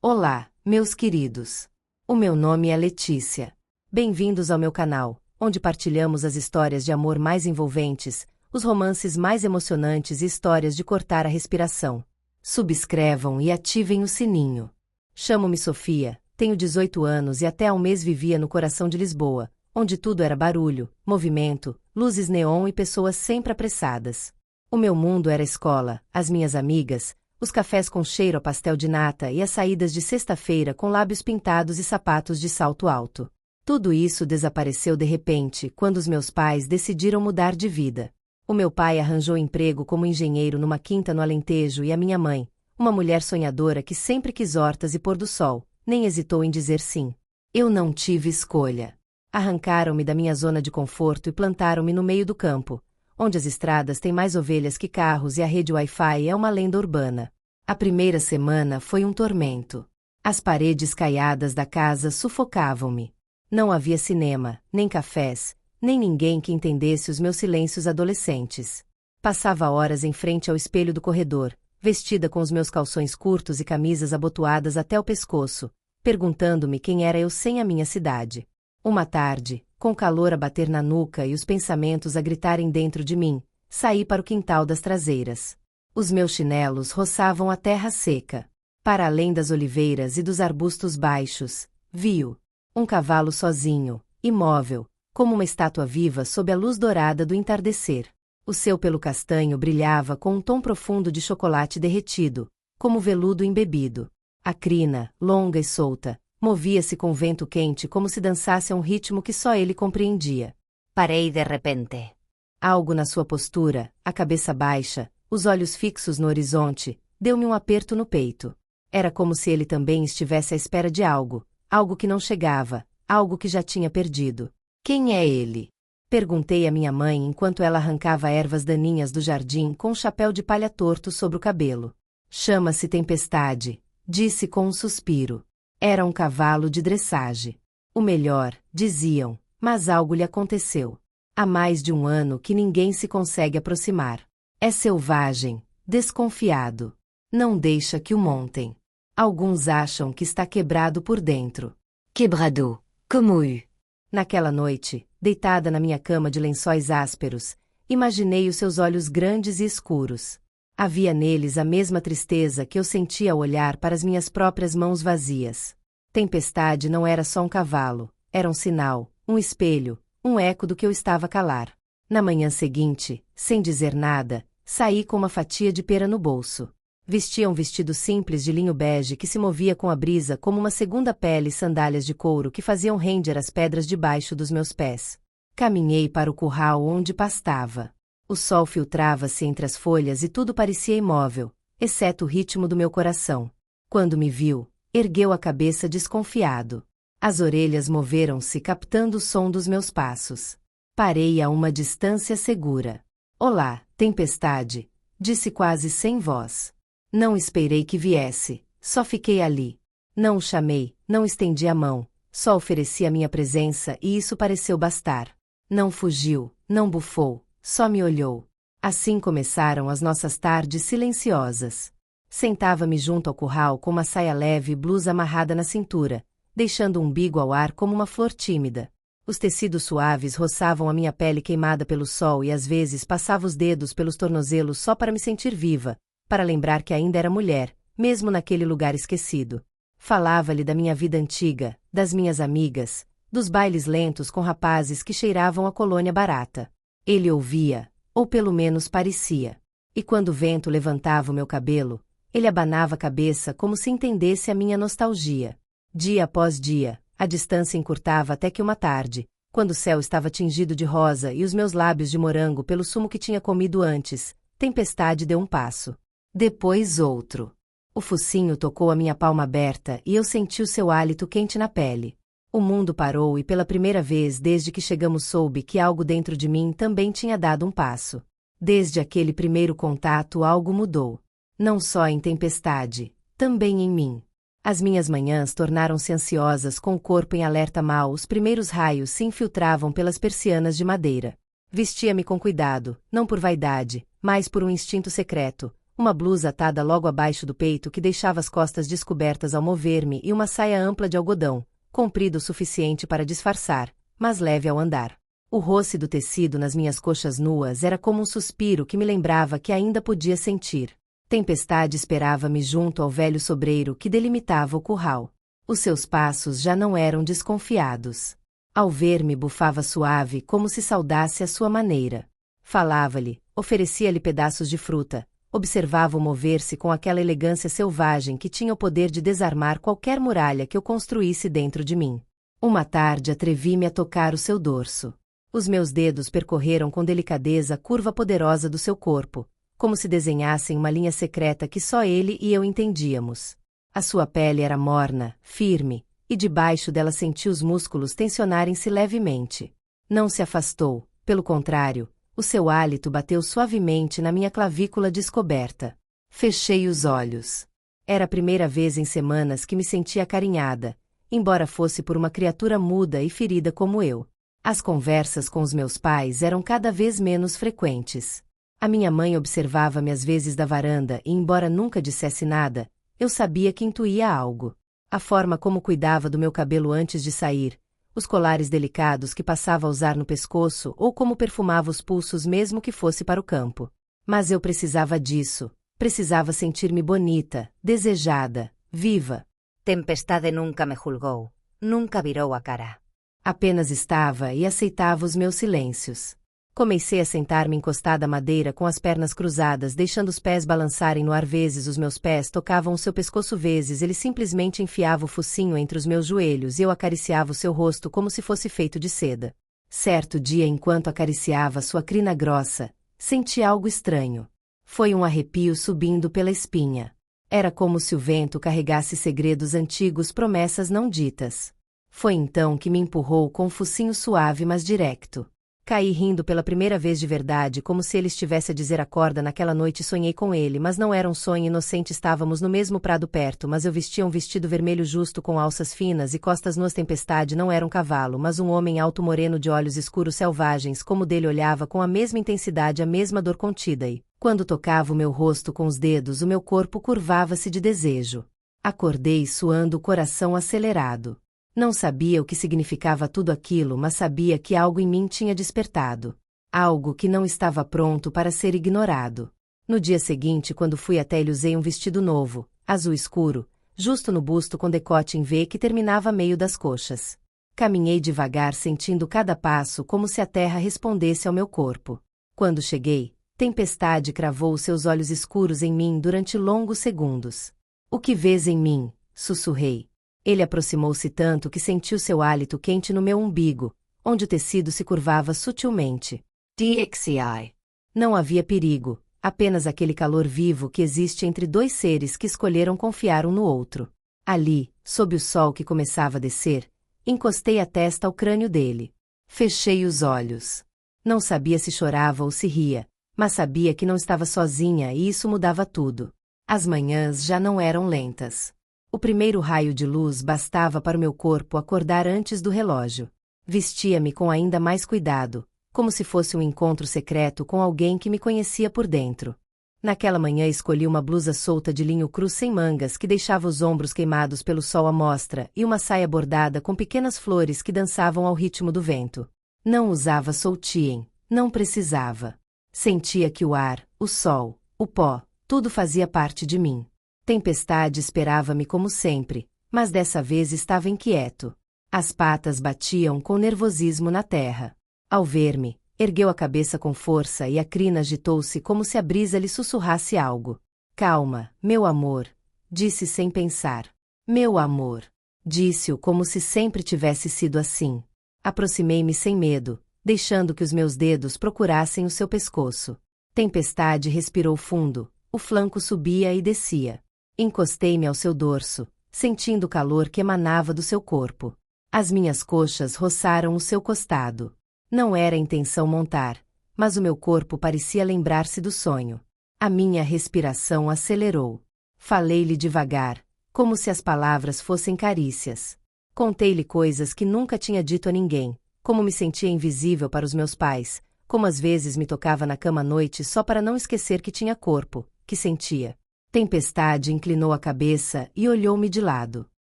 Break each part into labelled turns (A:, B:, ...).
A: Olá, meus queridos. O meu nome é Letícia. Bem-vindos ao meu canal, onde partilhamos as histórias de amor mais envolventes, os romances mais emocionantes e histórias de cortar a respiração. Subscrevam e ativem o sininho. Chamo-me Sofia, tenho 18 anos e até há um mês vivia no coração de Lisboa, onde tudo era barulho, movimento, luzes neon e pessoas sempre apressadas. O meu mundo era a escola, as minhas amigas, os cafés com cheiro a pastel de nata e as saídas de sexta-feira com lábios pintados e sapatos de salto alto. Tudo isso desapareceu de repente quando os meus pais decidiram mudar de vida. O meu pai arranjou emprego como engenheiro numa quinta no Alentejo e a minha mãe, uma mulher sonhadora que sempre quis hortas e pôr do sol, nem hesitou em dizer sim. Eu não tive escolha. Arrancaram-me da minha zona de conforto e plantaram-me no meio do campo, onde as estradas têm mais ovelhas que carros e a rede Wi-Fi é uma lenda urbana. A primeira semana foi um tormento. As paredes caiadas da casa sufocavam-me. Não havia cinema, nem cafés, nem ninguém que entendesse os meus silêncios adolescentes. Passava horas em frente ao espelho do corredor, vestida com os meus calções curtos e camisas abotoadas até o pescoço, perguntando-me quem era eu sem a minha cidade. Uma tarde, com o calor a bater na nuca e os pensamentos a gritarem dentro de mim, saí para o quintal das traseiras. Os meus chinelos roçavam a terra seca. Para além das oliveiras e dos arbustos baixos, vi-o. Um cavalo sozinho, imóvel, como uma estátua viva sob a luz dourada do entardecer. O seu pelo castanho brilhava com um tom profundo de chocolate derretido, como veludo embebido. A crina, longa e solta, movia-se com vento quente como se dançasse a um ritmo que só ele compreendia.
B: Parei de repente.
A: Algo na sua postura, a cabeça baixa, os olhos fixos no horizonte, deu-me um aperto no peito. Era como se ele também estivesse à espera de algo, algo que não chegava, algo que já tinha perdido. Quem é ele? Perguntei à minha mãe enquanto ela arrancava ervas daninhas do jardim com um chapéu de palha torto sobre o cabelo. Chama-se Tempestade, disse com um suspiro. Era um cavalo de dressage. O melhor, diziam, mas algo lhe aconteceu. Há mais de um ano que ninguém se consegue aproximar. É selvagem, desconfiado. Não deixa que o montem. Alguns acham que está quebrado por dentro.
B: Quebrado, como eu.
A: Naquela noite, deitada na minha cama de lençóis ásperos, imaginei os seus olhos grandes e escuros. Havia neles a mesma tristeza que eu sentia ao olhar para as minhas próprias mãos vazias. Tempestade não era só um cavalo, era um sinal, um espelho, um eco do que eu estava a calar. Na manhã seguinte, sem dizer nada, saí com uma fatia de pera no bolso. Vestia um vestido simples de linho bege que se movia com a brisa como uma segunda pele e sandálias de couro que faziam render as pedras debaixo dos meus pés. Caminhei para o curral onde pastava. O sol filtrava-se entre as folhas e tudo parecia imóvel, exceto o ritmo do meu coração. Quando me viu, ergueu a cabeça desconfiado. As orelhas moveram-se captando o som dos meus passos. Parei a uma distância segura. Olá, Tempestade, disse quase sem voz. Não esperei que viesse, só fiquei ali. Não o chamei, não estendi a mão, só ofereci a minha presença e isso pareceu bastar. Não fugiu, não bufou, só me olhou. Assim começaram as nossas tardes silenciosas. Sentava-me junto ao curral com uma saia leve e blusa amarrada na cintura, deixando o umbigo ao ar como uma flor tímida. Os tecidos suaves roçavam a minha pele queimada pelo sol e às vezes passava os dedos pelos tornozelos só para me sentir viva, para lembrar que ainda era mulher, mesmo naquele lugar esquecido. Falava-lhe da minha vida antiga, das minhas amigas, dos bailes lentos com rapazes que cheiravam a colônia barata. Ele ouvia, ou pelo menos parecia. E quando o vento levantava o meu cabelo, ele abanava a cabeça como se entendesse a minha nostalgia. Dia após dia, a distância encurtava até que uma tarde, quando o céu estava tingido de rosa e os meus lábios de morango pelo sumo que tinha comido antes, Tempestade deu um passo. Depois outro. O focinho tocou a minha palma aberta e eu senti o seu hálito quente na pele. O mundo parou e pela primeira vez desde que chegamos soube que algo dentro de mim também tinha dado um passo. Desde aquele primeiro contato algo mudou. Não só em Tempestade, também em mim. As minhas manhãs tornaram-se ansiosas com o corpo em alerta mal, os primeiros raios se infiltravam pelas persianas de madeira. Vestia-me com cuidado, não por vaidade, mas por um instinto secreto, Uma blusa atada logo abaixo do peito que deixava as costas descobertas ao mover-me e uma saia ampla de algodão, comprida o suficiente para disfarçar, mas leve ao andar. O roce do tecido nas minhas coxas nuas era como um suspiro que me lembrava que ainda podia sentir. Tempestade esperava-me junto ao velho sobreiro que delimitava o curral. Os seus passos já não eram desconfiados. Ao ver-me bufava suave como se saudasse à sua maneira. Falava-lhe, oferecia-lhe pedaços de fruta, observava-o mover-se com aquela elegância selvagem que tinha o poder de desarmar qualquer muralha que eu construísse dentro de mim. Uma tarde atrevi-me a tocar o seu dorso. Os meus dedos percorreram com delicadeza a curva poderosa do seu corpo, como se desenhassem uma linha secreta que só ele e eu entendíamos. A sua pele era morna, firme, e debaixo dela senti os músculos tensionarem-se levemente. Não se afastou, pelo contrário, o seu hálito bateu suavemente na minha clavícula descoberta. Fechei os olhos. Era a primeira vez em semanas que me sentia acarinhada, embora fosse por uma criatura muda e ferida como eu. As conversas com os meus pais eram cada vez menos frequentes. A minha mãe observava-me às vezes da varanda e, embora nunca dissesse nada, eu sabia que intuía algo. A forma como cuidava do meu cabelo antes de sair, os colares delicados que passava a usar no pescoço ou como perfumava os pulsos mesmo que fosse para o campo. Mas eu precisava disso, precisava sentir-me bonita, desejada, viva.
B: Tempestade nunca me julgou, nunca virou a cara.
A: Apenas estava e aceitava os meus silêncios. Comecei a sentar-me encostada à madeira com as pernas cruzadas, deixando os pés balançarem no ar. Vezes os meus pés tocavam o seu pescoço, vezes ele simplesmente enfiava o focinho entre os meus joelhos e eu acariciava o seu rosto como se fosse feito de seda. Certo dia, enquanto acariciava sua crina grossa, senti algo estranho. Foi um arrepio subindo pela espinha. Era como se o vento carregasse segredos antigos, promessas não ditas. Foi então que me empurrou com um focinho suave mas direto. Caí rindo pela primeira vez de verdade, como se ele estivesse a dizer: acorda, naquela noite sonhei com ele, mas não era um sonho inocente. Estávamos no mesmo prado perto, mas eu vestia um vestido vermelho justo com alças finas e costas nuas. Tempestade não era um cavalo, mas um homem alto moreno de olhos escuros selvagens, como dele olhava com a mesma intensidade, a mesma dor contida e, quando tocava o meu rosto com os dedos, o meu corpo curvava-se de desejo. Acordei suando, o coração acelerado. Não sabia o que significava tudo aquilo, mas sabia que algo em mim tinha despertado. Algo que não estava pronto para ser ignorado. No dia seguinte, quando fui até ele, usei um vestido novo, azul escuro, justo no busto com decote em V que terminava a meio das coxas. Caminhei devagar, sentindo cada passo como se a terra respondesse ao meu corpo. Quando cheguei, Tempestade cravou os seus olhos escuros em mim durante longos segundos. O que vês em mim? Sussurrei. Ele aproximou-se tanto que senti o seu hálito quente no meu umbigo, onde o tecido se curvava sutilmente. DXI. Não havia perigo, apenas aquele calor vivo que existe entre dois seres que escolheram confiar um no outro. Ali, sob o sol que começava a descer, encostei a testa ao crânio dele. Fechei os olhos. Não sabia se chorava ou se ria, mas sabia que não estava sozinha e isso mudava tudo. As manhãs já não eram lentas. O primeiro raio de luz bastava para o meu corpo acordar antes do relógio. Vestia-me com ainda mais cuidado, como se fosse um encontro secreto com alguém que me conhecia por dentro. Naquela manhã escolhi uma blusa solta de linho cru sem mangas que deixava os ombros queimados pelo sol à mostra e uma saia bordada com pequenas flores que dançavam ao ritmo do vento. Não usava soltien, não precisava. Sentia que o ar, o sol, o pó, tudo fazia parte de mim. Tempestade esperava-me como sempre, mas dessa vez estava inquieto. As patas batiam com nervosismo na terra. Ao ver-me, ergueu a cabeça com força e a crina agitou-se como se a brisa lhe sussurrasse algo. Calma, meu amor, disse sem pensar. Meu amor. Disse-o como se sempre tivesse sido assim. Aproximei-me sem medo, deixando que os meus dedos procurassem o seu pescoço. Tempestade respirou fundo, o flanco subia e descia. Encostei-me ao seu dorso, sentindo o calor que emanava do seu corpo. As minhas coxas roçaram o seu costado. Não era intenção montar, mas o meu corpo parecia lembrar-se do sonho. A minha respiração acelerou. Falei-lhe devagar, como se as palavras fossem carícias. Contei-lhe coisas que nunca tinha dito a ninguém, como me sentia invisível para os meus pais, como às vezes me tocava na cama à noite só para não esquecer que tinha corpo, que sentia. Tempestade inclinou a cabeça e olhou-me de lado.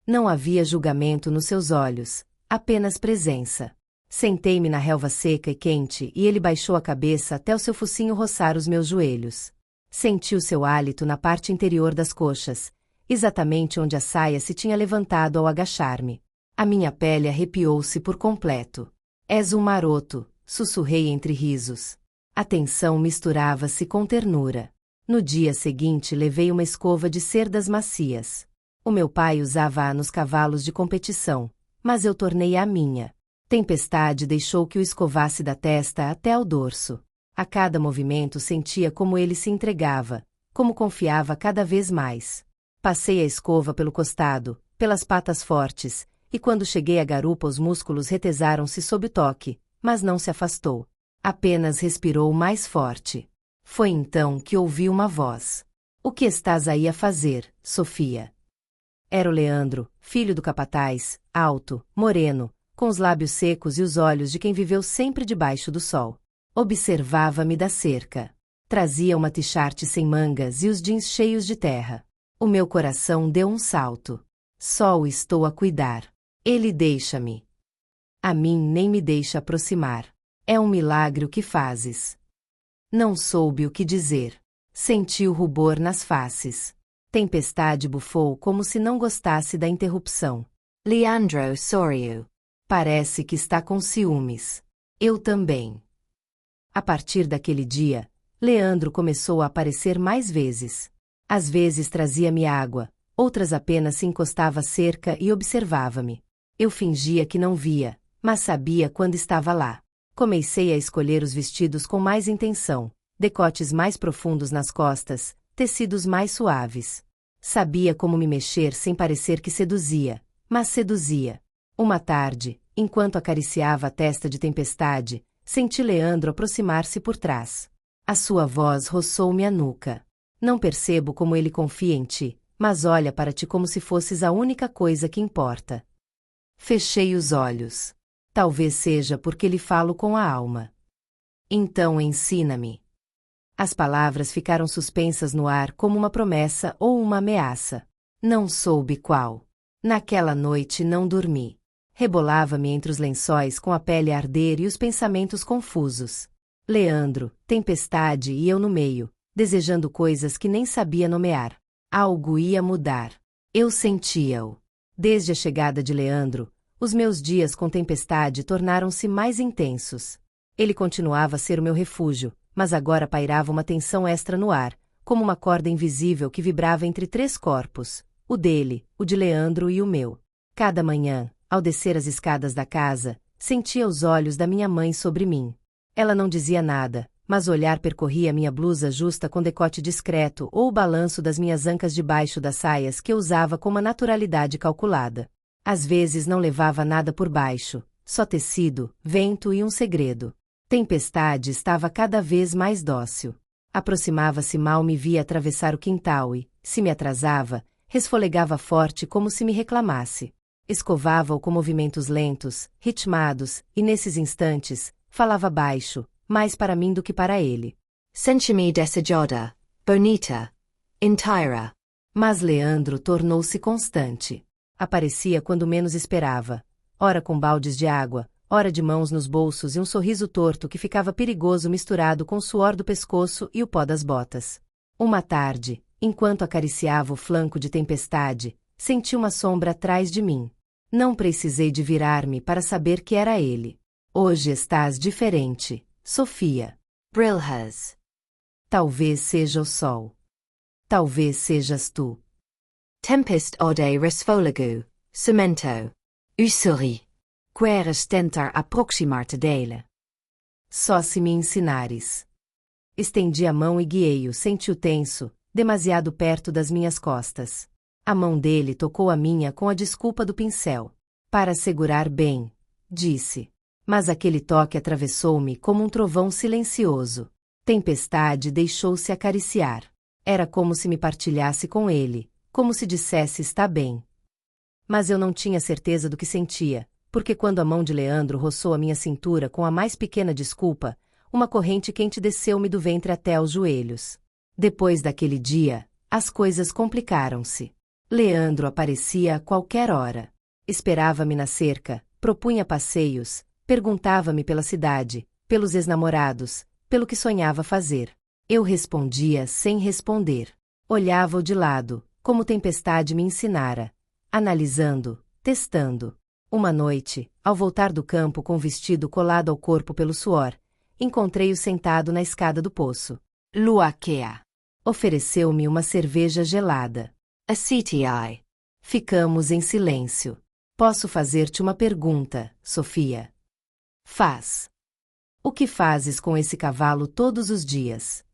A: Não havia julgamento nos seus olhos, apenas presença. Sentei-me na relva seca e quente e ele baixou a cabeça até o seu focinho roçar os meus joelhos. Senti o seu hálito na parte interior das coxas, exatamente onde a saia se tinha levantado ao agachar-me. A minha pele arrepiou-se por completo. És um maroto, sussurrei entre risos. A tensão misturava-se com ternura. No dia seguinte levei uma escova de cerdas macias. O meu pai usava-a nos cavalos de competição, mas eu tornei-a minha. Tempestade deixou que o escovasse da testa até ao dorso. A cada movimento sentia como ele se entregava, como confiava cada vez mais. Passei a escova pelo costado, pelas patas fortes, e quando cheguei à garupa os músculos retesaram-se sob o toque, mas não se afastou. Apenas respirou mais forte. Foi então que ouvi uma voz. O que estás aí a fazer, Sofia? Era o Leandro, filho do capataz, alto, moreno, com os lábios secos e os olhos de quem viveu sempre debaixo do sol. Observava-me da cerca. Trazia uma t-shirt sem mangas e os jeans cheios de terra. O meu coração deu um salto. Só o estou a cuidar. Ele deixa-me. A mim nem me deixa aproximar. É um milagre o que fazes. Não soube o que dizer. Senti o rubor nas faces. Tempestade bufou como se não gostasse da interrupção. Leandro sorriu. Parece que está com ciúmes. Eu também. A partir daquele dia, Leandro começou a aparecer mais vezes. Às vezes trazia-me água, outras apenas se encostava à cerca e observava-me. Eu fingia que não via, mas sabia quando estava lá. Comecei a escolher os vestidos com mais intenção, decotes mais profundos nas costas, tecidos mais suaves. Sabia como me mexer sem parecer que seduzia, mas seduzia. Uma tarde, enquanto acariciava a testa de Tempestade, senti Leandro aproximar-se por trás. A sua voz roçou-me a nuca. Não percebo como ele confia em ti, mas olha para ti como se fosses a única coisa que importa. Fechei os olhos. Talvez seja porque lhe falo com a alma. Então ensina-me. As palavras ficaram suspensas no ar como uma promessa ou uma ameaça. Não soube qual. Naquela noite não dormi. Rebolava-me entre os lençóis com a pele a arder e os pensamentos confusos. Leandro, Tempestade e eu no meio, desejando coisas que nem sabia nomear. Algo ia mudar. Eu sentia-o. Desde a chegada de Leandro, os meus dias com Tempestade tornaram-se mais intensos. Ele continuava a ser o meu refúgio, mas agora pairava uma tensão extra no ar, como uma corda invisível que vibrava entre três corpos, o dele, o de Leandro e o meu. Cada manhã, ao descer as escadas da casa, sentia os olhos da minha mãe sobre mim. Ela não dizia nada, mas o olhar percorria minha blusa justa com decote discreto ou o balanço das minhas ancas debaixo das saias que eu usava com uma naturalidade calculada. Às vezes não levava nada por baixo, só tecido, vento e um segredo. Tempestade estava cada vez mais dócil. Aproximava-se mal me via atravessar o quintal e, se me atrasava, resfolegava forte como se me reclamasse. Escovava-o com movimentos lentos, ritmados, e nesses instantes, falava baixo, mais para mim do que para ele. Sente-me desejada, bonita, inteira. Mas Leandro tornou-se constante. Aparecia quando menos esperava, ora com baldes de água, ora de mãos nos bolsos e um sorriso torto que ficava perigoso misturado com o suor do pescoço e o pó das botas. Uma tarde, enquanto acariciava o flanco de Tempestade, senti uma sombra atrás de mim. Não precisei de virar-me para saber que era ele. Hoje estás diferente, Sofia. Brilhas. Talvez seja o sol. Talvez sejas tu. Tempest ode resfolago, cemento. Usuri. Queres tentar aproximar-te dele? Só se me ensinares. Estendi a mão e guiei-o, senti-o tenso, demasiado perto das minhas costas. A mão dele tocou a minha com a desculpa do pincel. Para segurar bem, disse. Mas aquele toque atravessou-me como um trovão silencioso. Tempestade deixou-se acariciar. Era como se me partilhasse com ele, como se dissesse está bem. Mas eu não tinha certeza do que sentia, porque quando a mão de Leandro roçou a minha cintura com a mais pequena desculpa, uma corrente quente desceu-me do ventre até aos joelhos. Depois daquele dia, as coisas complicaram-se. Leandro aparecia a qualquer hora. Esperava-me na cerca, propunha passeios, perguntava-me pela cidade, pelos ex-namorados, pelo que sonhava fazer. Eu respondia sem responder. Olhava-o de lado, como tempestade me ensinara, analisando, testando. Uma noite, ao voltar do campo com o vestido colado ao corpo pelo suor, encontrei-o sentado na escada do poço. Luakea. Ofereceu-me uma cerveja gelada. A CTI. Ficamos em silêncio. Posso fazer-te uma pergunta, Sofia? Faz. O que fazes com esse cavalo todos os dias?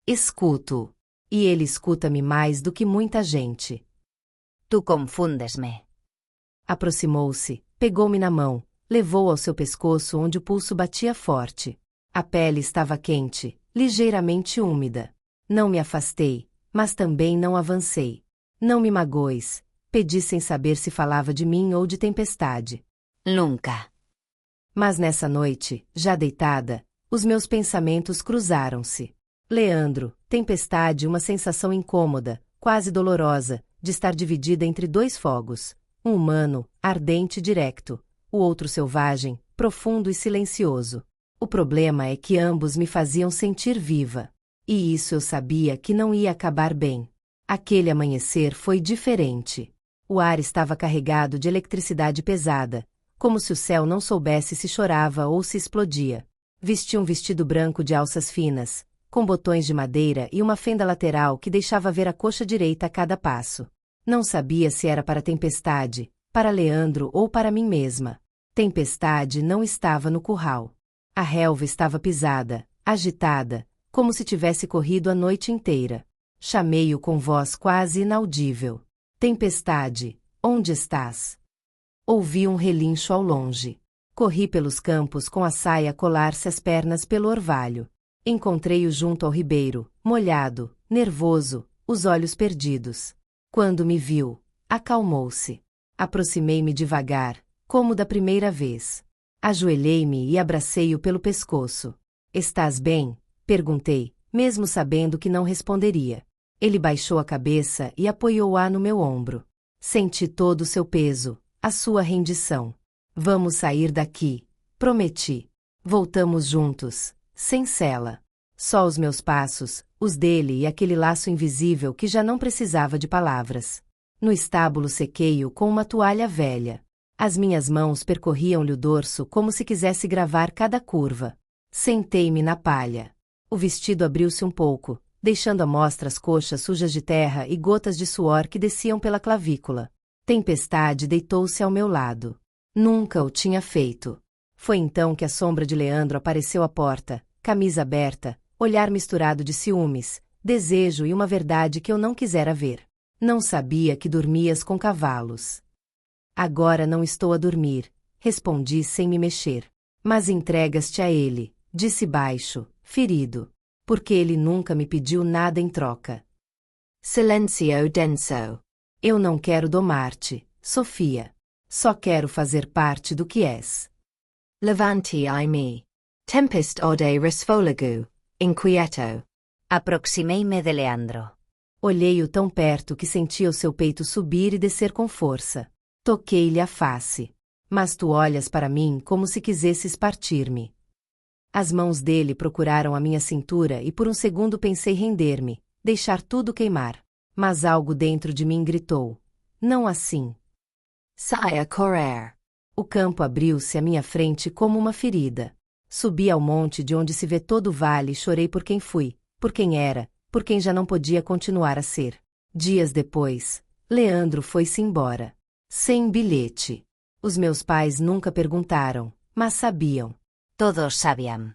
A: Escuto. E ele escuta-me mais do que muita gente.
B: Tu confundes-me.
A: Aproximou-se, pegou-me na mão, levou ao seu pescoço onde o pulso batia forte. A pele estava quente, ligeiramente úmida. Não me afastei, mas também não avancei. Não me magoes, pedi sem saber se falava de mim ou de tempestade.
B: Nunca.
A: Mas nessa noite, já deitada, os meus pensamentos cruzaram-se. Leandro, tempestade, uma sensação incômoda, quase dolorosa, de estar dividida entre dois fogos. Um humano, ardente e direto, o outro selvagem, profundo e silencioso. O problema é que ambos me faziam sentir viva. E isso eu sabia que não ia acabar bem. Aquele amanhecer foi diferente. O ar estava carregado de eletricidade pesada, como se o céu não soubesse se chorava ou se explodia. Vesti um vestido branco de alças finas, com botões de madeira e uma fenda lateral que deixava ver a coxa direita a cada passo. Não sabia se era para Tempestade, para Leandro ou para mim mesma. Tempestade não estava no curral. A relva estava pisada, agitada, como se tivesse corrido a noite inteira. Chamei-o com voz quase inaudível. Tempestade, onde estás? Ouvi um relincho ao longe. Corri pelos campos com a saia a colar-se às pernas pelo orvalho. Encontrei-o junto ao ribeiro, molhado, nervoso, os olhos perdidos. Quando me viu, acalmou-se. Aproximei-me devagar, como da primeira vez. Ajoelhei-me e abracei-o pelo pescoço. Estás bem? Perguntei, mesmo sabendo que não responderia. Ele baixou a cabeça e apoiou-a no meu ombro. Senti todo o seu peso, a sua rendição. Vamos sair daqui, prometi. Voltamos juntos, sem cela. Só os meus passos, os dele e aquele laço invisível que já não precisava de palavras. No estábulo sequei-o com uma toalha velha. As minhas mãos percorriam-lhe o dorso como se quisesse gravar cada curva. Sentei-me na palha. O vestido abriu-se um pouco, deixando à mostra as coxas sujas de terra e gotas de suor que desciam pela clavícula. Tempestade deitou-se ao meu lado. Nunca o tinha feito. Foi então que a sombra de Leandro apareceu à porta, camisa aberta, olhar misturado de ciúmes, desejo e uma verdade que eu não quisera ver. Não sabia que dormias com cavalos. Agora não estou a dormir, respondi sem me mexer. Mas entregas-te a ele, disse baixo, ferido. Porque ele nunca me pediu nada em troca. Silenzio denso. Eu não quero domar-te, Sofia. Só quero fazer parte do que és. Levanti-ai me. Tempest ode resfolago, inquieto.
B: Aproximei-me de Leandro.
A: Olhei-o tão perto que sentia o seu peito subir e descer com força. Toquei-lhe a face. Mas tu olhas para mim como se quisesses partir-me. As mãos dele procuraram a minha cintura e por um segundo pensei render-me, deixar tudo queimar. Mas algo dentro de mim gritou. Não assim. Saia correr. O campo abriu-se à minha frente como uma ferida. Subi ao monte de onde se vê todo o vale e chorei por quem fui, por quem era, por quem já não podia continuar a ser. Dias depois, Leandro foi-se embora. Sem bilhete. Os meus pais nunca perguntaram, mas sabiam.
B: Todos sabiam.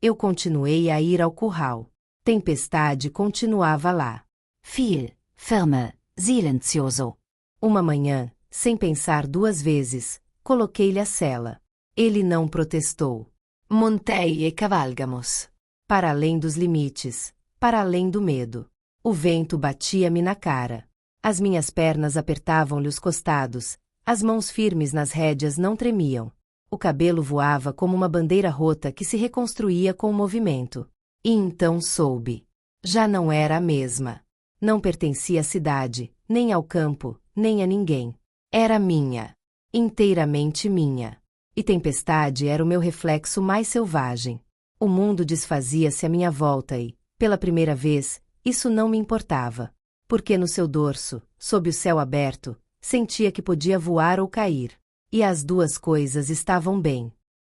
A: Eu continuei a ir ao curral. Tempestade continuava lá. Fiel, ferme, silencioso. Uma manhã, sem pensar duas vezes, coloquei-lhe a sela. Ele não protestou. Montei e cavalgamos. Para além dos limites, para além do medo. O vento batia-me na cara. As minhas pernas apertavam-lhe os costados, as mãos firmes nas rédeas não tremiam. O cabelo voava como uma bandeira rota que se reconstruía com o movimento. E então soube. Já não era a mesma. Não pertencia à cidade, nem ao campo, nem a ninguém. Era minha. Inteiramente minha. E tempestade era o meu reflexo mais selvagem. O mundo desfazia-se à minha volta e, pela primeira vez, isso não me importava. Porque no seu dorso, sob o céu aberto, sentia que podia voar ou cair. E as duas coisas estavam bem.